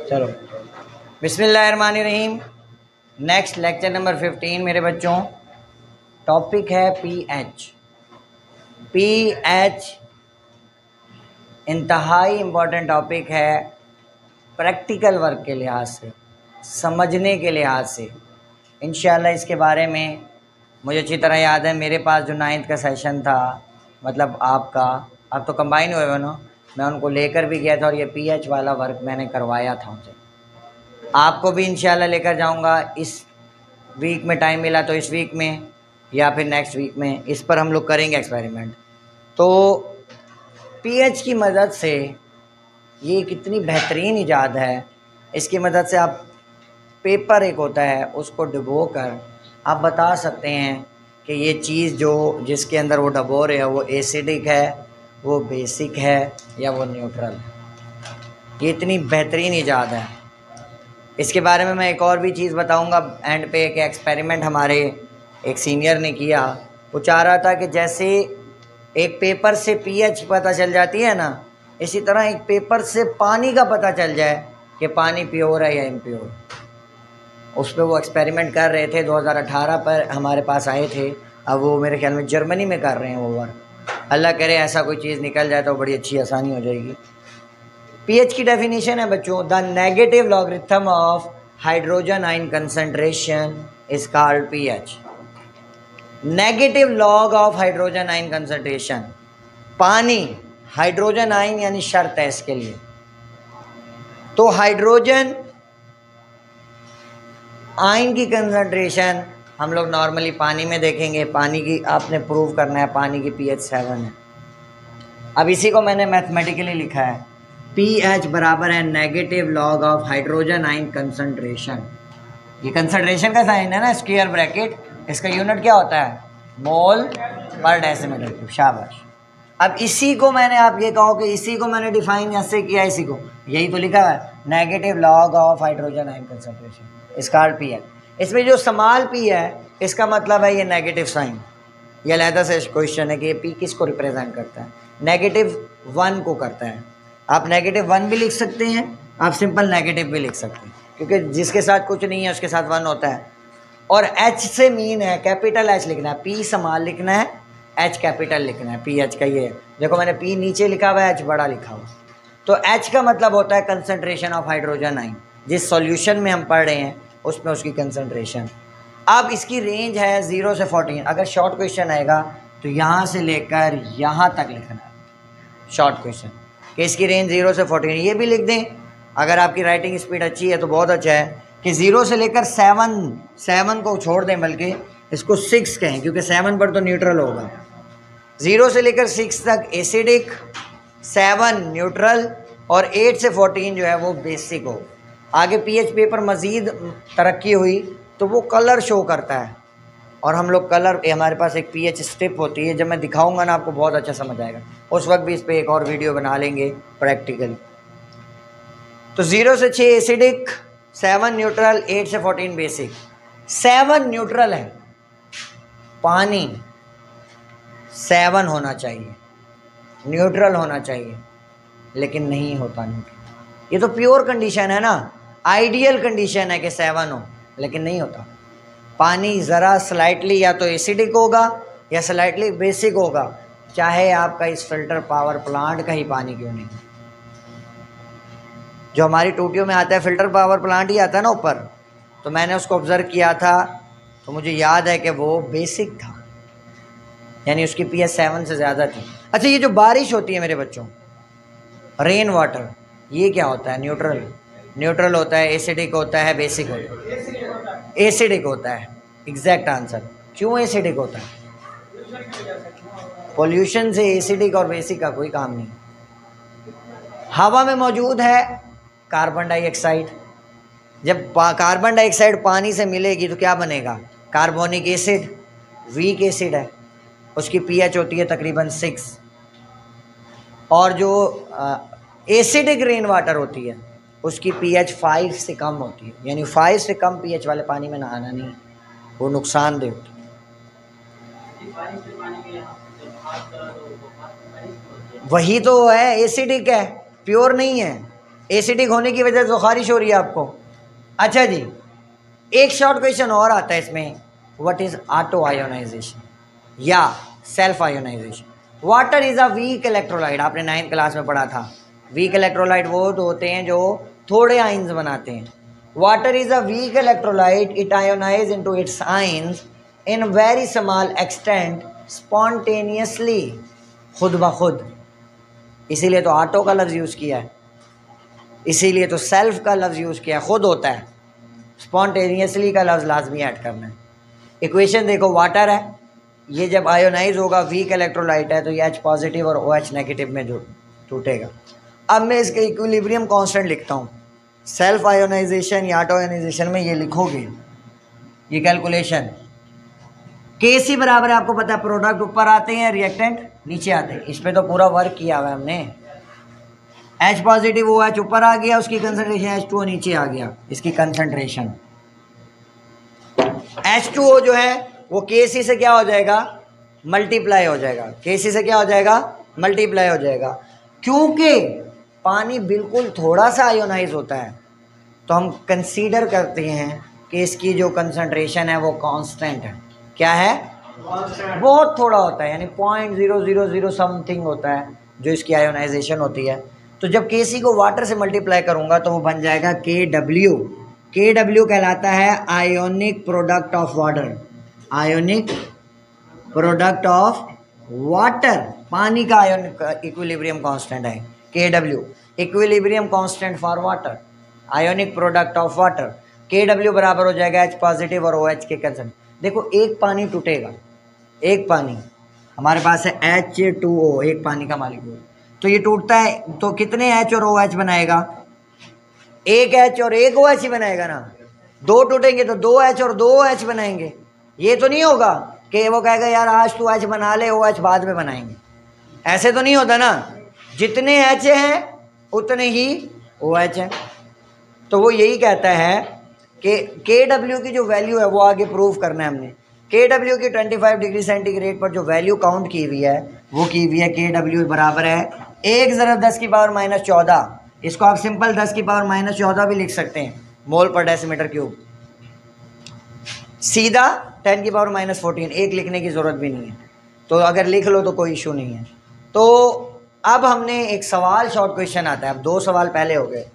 चलो बिस्मिल्लाहिर्रहमानिर्रहीम। Next lecture number 15 मेरे बच्चों। टॉपिक है पीएच। पीएच इंतहाई इम्पोर्टेंट टॉपिक है प्रैक्टिकल वर्क के लिहाज से, समझने के लिहाज से। इंशाल्लाह इसके बारे में मुझे अच्छी तरह याद है, मेरे पास जो 9th का सेशन था, मतलब आपका अब तो कंबाइन हुए ना, मैं उनको लेकर भी गया था और ये पीएच वाला वर्क मैंने करवाया था उनसे। आपको भी इंशाल्लाह लेकर जाऊंगा। इस वीक में टाइम मिला तो इस वीक में या फिर नेक्स्ट वीक में इस पर हम लोग करेंगे एक्सपेरिमेंट। तो पीएच की मदद से ये कितनी बेहतरीन इजाद है। इसकी मदद से आप पेपर एक होता है उसको डुबो कर आप बता सकते हैं कि ये चीज़ जो जिसके अंदर वो डबो रहे हैं वो एसिडिक है, वो बेसिक है या वो न्यूट्रल है। ये इतनी बेहतरीन इजाद है। इसके बारे में मैं एक और भी चीज़ बताऊंगा एंड पे। एक एक्सपेरिमेंट हमारे एक सीनियर ने किया। वो चाह रहा था कि जैसे एक पेपर से पीएच पता चल जाती है ना, इसी तरह एक पेपर से पानी का पता चल जाए कि पानी प्योर है या इम्प्योर। उस पर वो एक्सपेरिमेंट कर रहे थे। 2018 पर हमारे पास आए थे। अब वो मेरे ख्याल में जर्मनी में कर रहे हैं वो वर्क। अल्लाह करे ऐसा कोई चीज़ निकल जाए तो बड़ी अच्छी आसानी हो जाएगी। पीएच की डेफिनेशन है बच्चों, the negative logarithm of hydrogen ion concentration is called pH. Negative log of hydrogen ion concentration. पानी हाइड्रोजन आयन यानी शर्त है इसके लिए। तो हाइड्रोजन आयन की कंसंट्रेशन हम लोग नॉर्मली पानी में देखेंगे। पानी की आपने प्रूव करना है, पानी की पीएच 7 है। अब इसी को मैंने मैथमेटिकली लिखा है, पीएच बराबर है negative log of hydrogen ion concentration. ये कंसंट्रेशन का साइन है ना, स्क्वायर ब्रैकेट। इसका यूनिट क्या होता है? मोल पर डेसिमीटर क्यूब। शाबाश। अब इसी को मैंने, आप ये कहो कि इसी को मैंने डिफाइन ऐसे किया, इसी को यही तो लिखा है, negative log of hydrogen ion concentration is called pH. इसमें जो स्मॉल पी है इसका मतलब है ये नेगेटिव साइन। ये अलहदा से क्वेश्चन है कि ये पी किसको रिप्रेजेंट करता है? -1 को करता है। आप -1 भी लिख सकते हैं, आप सिंपल नेगेटिव भी लिख सकते हैं, क्योंकि जिसके साथ कुछ नहीं है उसके साथ 1 होता है। और एच से मीन है, कैपिटल एच लिखना है, पी स्मॉल लिखना है, एच कैपिटल लिखना है। पी एच का ये है, देखो मैंने पी नीचे लिखा हुआ है, एच बड़ा लिखा हुआ। तो एच का मतलब होता है कंसंट्रेशन ऑफ हाइड्रोजन आयन। जिस सॉल्यूशन में हम पढ़ रहे हैं उसमें उसकी कंसंट्रेशन। अब इसकी रेंज है 0 से 14। अगर शॉर्ट क्वेश्चन आएगा तो यहाँ से लेकर यहाँ तक लिखना है शॉर्ट क्वेश्चन, कि इसकी रेंज 0 से 14। ये भी लिख दें अगर आपकी राइटिंग स्पीड अच्छी है तो बहुत अच्छा है, कि 0 से लेकर 7 को छोड़ दें, बल्कि इसको 6 कहें, क्योंकि 7 पर तो न्यूट्रल होगा। 0 से लेकर 6 तक एसिडिक, 7 न्यूट्रल और 8 से 14 जो है वो बेसिक हो। आगे पीएच पेपर मज़ीद तरक्की हुई तो वो कलर शो करता है, और हम लोग कलर, हमारे पास एक पीएच स्ट्रिप होती है, जब मैं दिखाऊंगा ना आपको बहुत अच्छा समझ आएगा। उस वक्त भी इस पर एक और वीडियो बना लेंगे प्रैक्टिकली। तो 0 से 6 एसिडिक, 7 न्यूट्रल, 8 से 14 बेसिक। 7 न्यूट्रल है, पानी 7 होना चाहिए, न्यूट्रल होना चाहिए, लेकिन नहीं होता न्यूट्रल। ये तो प्योर कंडीशन है ना, आइडियल कंडीशन है कि 7 हो, लेकिन नहीं होता। पानी ज़रा स्लाइटली या तो एसिडिक होगा या स्लाइटली बेसिक होगा, चाहे आपका इस फिल्टर पावर प्लांट का ही पानी क्यों नहीं। जो हमारी टूटियों में आता है फिल्टर पावर प्लांट ही आता है ना ऊपर, तो मैंने उसको ऑब्ज़र्व किया था तो मुझे याद है कि वो बेसिक था, यानी उसकी पीएच 7 से ज़्यादा थी। अच्छा, ये जो बारिश होती है मेरे बच्चों, रेन वाटर, ये क्या होता है? न्यूट्रल। न्यूट्रल होता है, एसिडिक होता है, बेसिक होता है? एसिडिक होता है। Exact answer. क्यों एसिडिक होता है? पोल्यूशन से एसिडिक और बेसिक का कोई काम नहीं। हवा में मौजूद है कार्बन डाइऑक्साइड। जब कार्बन डाइऑक्साइड पानी से मिलेगी तो क्या बनेगा? Carbonic acid. वीक एसिड है, उसकी पीएच होती है तकरीबन 6। और जो एसिडिक रेन वाटर होती है उसकी पीएच 5 से कम होती है, यानी 5 से कम पीएच वाले पानी में नहाना नहीं, वो नुकसानदेह होती है। वही तो है, एसिडिक है, प्योर नहीं है। एसिडिक होने की वजह से तो खारिश हो रही है आपको। अच्छा जी, एक शॉर्ट क्वेश्चन और आता है इसमें, व्हाट इज ऑटो आयोनाइजेशन या self ionization. Water is a weak electrolyte, आपने 9th क्लास में पढ़ा था। वीक इलेक्ट्रोलाइट वो होते हैं जो थोड़े आयंस बनाते हैं। Water is a weak electrolyte, it ionize into its ions in very small extent spontaneously, खुद ब खुद। इसीलिए तो ऑटो का लफ्ज़ यूज़ किया है, इसीलिए तो सेल्फ का लफ्ज़ यूज़ किया है, खुद होता है। स्पॉन्टेनियसली का लफ्ज़ लाजमी ऐड करना है। इक्वेशन देखो, वाटर है, ये जब आयोनाइज होगा वीक इलेक्ट्रोलाइट है तो ये H पॉजिटिव और OH नेगेटिव में जो टूटेगा। अब मैं इसके इक्विलिब्रियम कांस्टेंट लिखता हूँ। सेल्फ आयोनाइजेशन या ऑटो आयोनाइजेशन में ये लिखोगे, ये कैलकुलेशन Kc बराबर है, आपको पता है प्रोडक्ट ऊपर आते हैं, रिएक्टेंट नीचे आते हैं। इस पर तो पूरा वर्क किया हुआ है हमने। H पॉजिटिव OH ऊपर आ गया, उसकी कंसंट्रेशन H2O नीचे आ गया, इसकी कंसंट्रेशन H2O जो है वो Kc से क्या हो जाएगा, मल्टीप्लाई हो जाएगा। Kc से क्या हो जाएगा, मल्टीप्लाई हो जाएगा। क्योंकि पानी बिल्कुल थोड़ा सा आयोनाइज होता है तो हम कंसीडर करते हैं कि इसकी जो कंसंट्रेशन है वो कांस्टेंट है। क्या है, बहुत थोड़ा होता है, यानी 0.000 समथिंग होता है जो इसकी आयोनाइजेशन होती है। तो जब Kc को वाटर से मल्टीप्लाई करूंगा तो वो बन जाएगा KW। KW कहलाता है ionic product of water, ionic product of water. पानी का आयोनिक इक्विलिब्रियम कांस्टेंट है KW, equilibrium constant for water, ionic product of water. KW बराबर हो जाएगा H पॉजिटिव और OH के कंसंट। देखो एक पानी टूटेगा, एक पानी हमारे पास है H2O, एक पानी का मालिक्यूल, तो ये टूटता है तो कितने H और OH बनाएगा, एक H और एक OH ही बनाएगा ना। दो टूटेंगे तो 2H और 2OH बनाएंगे। ये तो नहीं होगा कि वो कहेगा यार आज तू H बना ले, OH बाद में बनाएंगे, ऐसे तो नहीं होता ना। जितने H हैं उतने ही OH हैं। तो वो यही कहता है कि KW की जो वैल्यू है वो आगे प्रूव करना है हमने। KW की 25 डिग्री सेंटीग्रेड पर जो वैल्यू काउंट की हुई है वो की हुई है KW बराबर है 1 × 10⁻14। इसको आप सिंपल 10⁻14 भी लिख सकते हैं, मोल पर डेसीमीटर क्यूब। सीधा 10⁻14, एक लिखने की ज़रूरत भी नहीं है, तो अगर लिख लो तो कोई इशू नहीं है। तो अब हमने एक सवाल, शॉर्ट क्वेश्चन आता है। अब 2 सवाल पहले हो गए।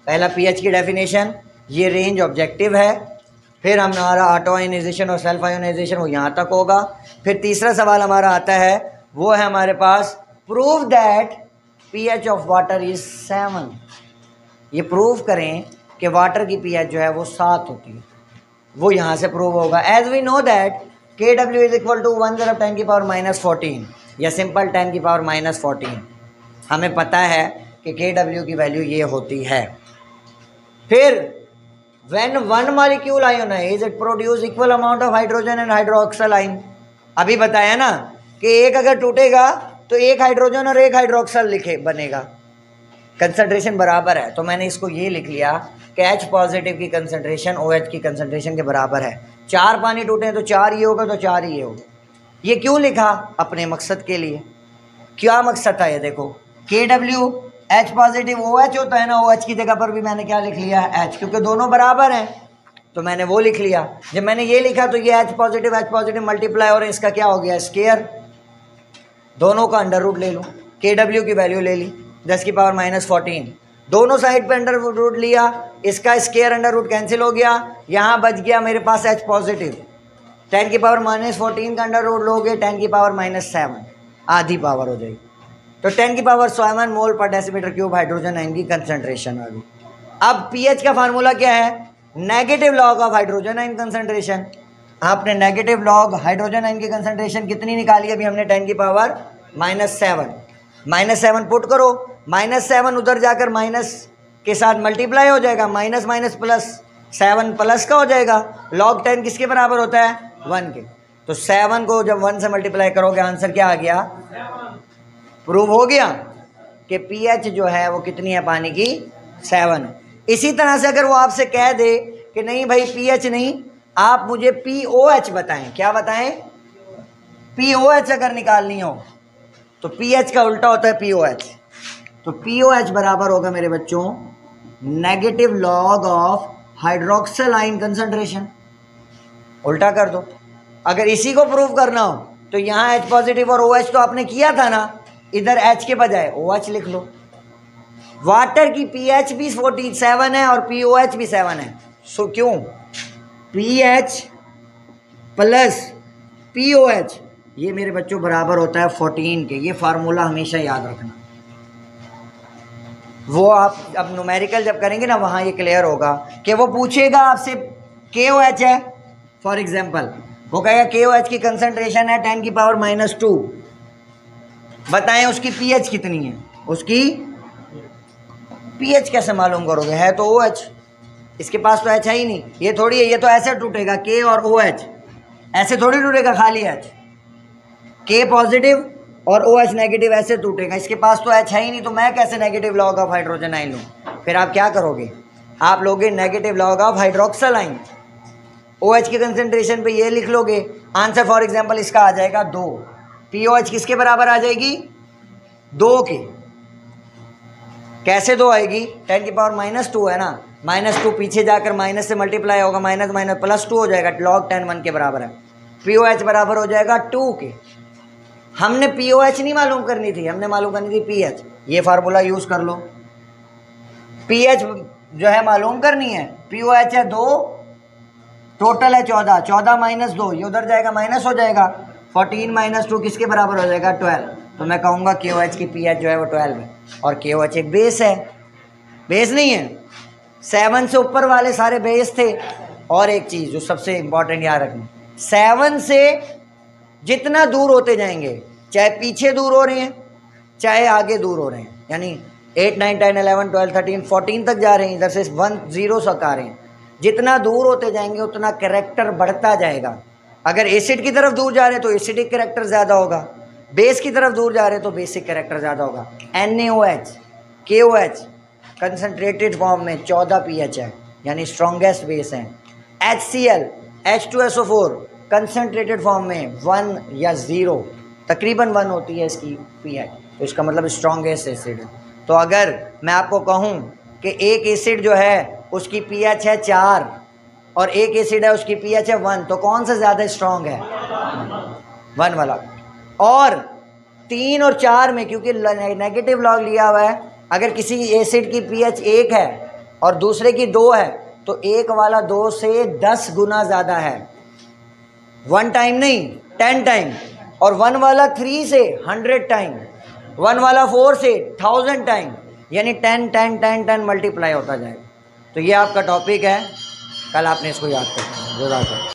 पहला pH की डेफिनेशन, ये रेंज ऑब्जेक्टिव है। फिर हमारा ऑटो आयोनाइजेशन और सेल्फ आयोनाइजेशन वो यहाँ तक होगा। फिर तीसरा सवाल हमारा आता है, वो है हमारे पास prove that pH of water is 7। ये प्रूव करें कि वाटर की pH जो है वो 7 होती है, वो यहाँ से प्रूव होगा। As we know that KW is equal to 1 × 10⁻14 या सिंपल 10⁻14। हमें पता है कि KW की वैल्यू ये होती है। फिर when one molecule ionize it produce equal amount of hydrogen and hydroxyl ion। अभी बताया ना कि एक अगर टूटेगा तो एक हाइड्रोजन और एक हाइड्रोक्सल लिखे बनेगा, कंसंट्रेशन बराबर है। तो मैंने इसको ये लिख लिया कि H पॉजिटिव की कंसंट्रेशन OH की कंसंट्रेशन के बराबर है। 4 पानी टूटे तो 4 ये होगा, तो 4 ये होगा। ये क्यों लिखा, अपने मकसद के लिए। क्या मकसद था ये देखो, KW H पॉजिटिव OH होता है ना, OH की जगह पर भी मैंने क्या लिख लिया है H, क्योंकि दोनों बराबर हैं तो मैंने वो लिख लिया। जब मैंने ये लिखा तो ये H पॉजिटिव मल्टीप्लाई और इसका क्या हो गया, स्केयर। दोनों का अंडर रूट ले लूँ, KW की वैल्यू ले ली 10⁻14, दोनों साइड पे अंडर रूट लिया, इसका स्केयर अंडर रूट कैंसिल हो गया, यहाँ बच गया मेरे पास H पॉजिटिव। 10⁻14 का अंडर रूट लोगे 10⁻7, आधी पावर हो जाएगी, तो 10⁻7 मोल पर डेसीमीटर क्यूब हाइड्रोजन आयन की कंसंट्रेशन आ गई। अब pH का फार्मूला क्या है, negative log of hydrogen ion concentration. आपने नेगेटिव लॉग हाइड्रोजन आयन की कंसंट्रेशन कितनी निकाली, अभी हमने 10⁻7 -7 पुट करो, -7 उधर जाकर माइनस के साथ मल्टीप्लाई हो जाएगा, माइनस माइनस प्लस, 7 प्लस का हो जाएगा। लॉग 10 किसके बराबर होता है, 1 के। तो 7 को जब 1 से मल्टीप्लाई करोगे आंसर क्या आ गया, प्रूव हो गया कि pH जो है वो कितनी है पानी की, 7। इसी तरह से अगर वो आपसे कह दे कि नहीं भाई pH नहीं, आप मुझे POH बताएं, क्या बताएं, POH अगर निकालनी हो तो pH का उल्टा होता है POH। तो POH बराबर होगा मेरे बच्चों negative log of hydroxyl ion concentration. उल्टा कर दो, अगर इसी को प्रूव करना हो तो यहाँ H पॉजिटिव और OH तो आपने किया था ना, इधर H के बजाय OH लिख लो। वाटर की pH भी 47 है और POH भी 7 है। सो क्यों pH प्लस POH ये मेरे बच्चों बराबर होता है 14 के। ये फार्मूला हमेशा याद रखना, वो आप अब न्यूमेरिकल जब करेंगे ना वहाँ ये क्लियर होगा कि वो पूछेगा आपसे KOH है, फॉर एग्जांपल वो कहेगा KOH की कंसंट्रेशन है 10⁻², बताएं उसकी pH कितनी है। उसकी pH कैसे मालूम करोगे, है तो OH, इसके पास तो H है ही नहीं। ये थोड़ी है, ये तो ऐसे टूटेगा K और OH, ऐसे थोड़ी टूटेगा खाली H। K पॉजिटिव और OH नेगेटिव ऐसे टूटेगा, इसके पास तो H है ही नहीं, तो मैं कैसे negative log of hydrogen ion लूँ। फिर आप क्या करोगे, आप लोगे negative log of hydroxyl ion. OH की कंसंट्रेशन पे ये लिख लोगे, आंसर फॉर एग्जांपल इसका आ जाएगा 2। POH किसके बराबर आ जाएगी, 2 के। कैसे 2 आएगी, 10⁻² है ना, -2 पीछे जाकर माइनस से मल्टीप्लाई होगा, माइनस माइनस +2 हो जाएगा, log 10 1 के बराबर है। POH बराबर हो जाएगा 2 के। हमने POH नहीं मालूम करनी थी, हमने मालूम करनी थी pH। ये फार्मूला यूज़ कर लो, pH जो है मालूम करनी है। POH है 2, टोटल है 14, 14 - 2 ये उधर जाएगा, माइनस हो जाएगा। 14 - 2 किसके बराबर हो जाएगा, 12। तो मैं कहूँगा KOH की pH जो है वो 12 है, और KOH एक बेस है, बेस नहीं है। 7 से ऊपर वाले सारे बेस थे। और एक चीज़ जो सबसे इम्पॉर्टेंट याद रखना, 7 से जितना दूर होते जाएंगे, चाहे पीछे दूर हो रहे हैं चाहे आगे दूर हो रहे हैं, यानी 8 9 10 11 12 13 14 तक जा रहे हैं, इधर से 1 0 तक आ रहे हैं, जितना दूर होते जाएंगे उतना कैरेक्टर बढ़ता जाएगा। अगर एसिड की तरफ दूर जा रहे हैं तो एसिडिक कैरेक्टर ज़्यादा होगा, बेस की तरफ दूर जा रहे हैं तो बेसिक कैरेक्टर ज़्यादा होगा। NaOH KOH कंसनट्रेटेड फॉर्म में 14 pH है, यानी स्ट्रॉन्गेस्ट बेस है। HCl H2SO4 कंसनट्रेटेड फॉर्म में 1 या 0 तकरीबन 1 होती है इसकी pH, तो इसका मतलब स्ट्रॉन्गेस्ट एसिड है। तो अगर मैं आपको कहूँ कि एक एसिड जो है उसकी pH है 4 और एक एसिड है उसकी pH है 1, तो कौन सा ज़्यादा स्ट्रॉन्ग है, 1 वाला। और 3 और 4 में क्योंकि नेगेटिव लॉग लिया हुआ है, अगर किसी एसिड की pH 1 है और दूसरे की 2 है तो एक वाला 2 से 10 गुना ज़्यादा है, 1 टाइम नहीं 10 टाइम, और 1 वाला 3 से 100 टाइम, 1 वाला 4 से 1000 टाइम, यानी 10 10 10 10 मल्टीप्लाई होता जाएगा। तो ये आपका टॉपिक है, कल आपने इसको याद करना है।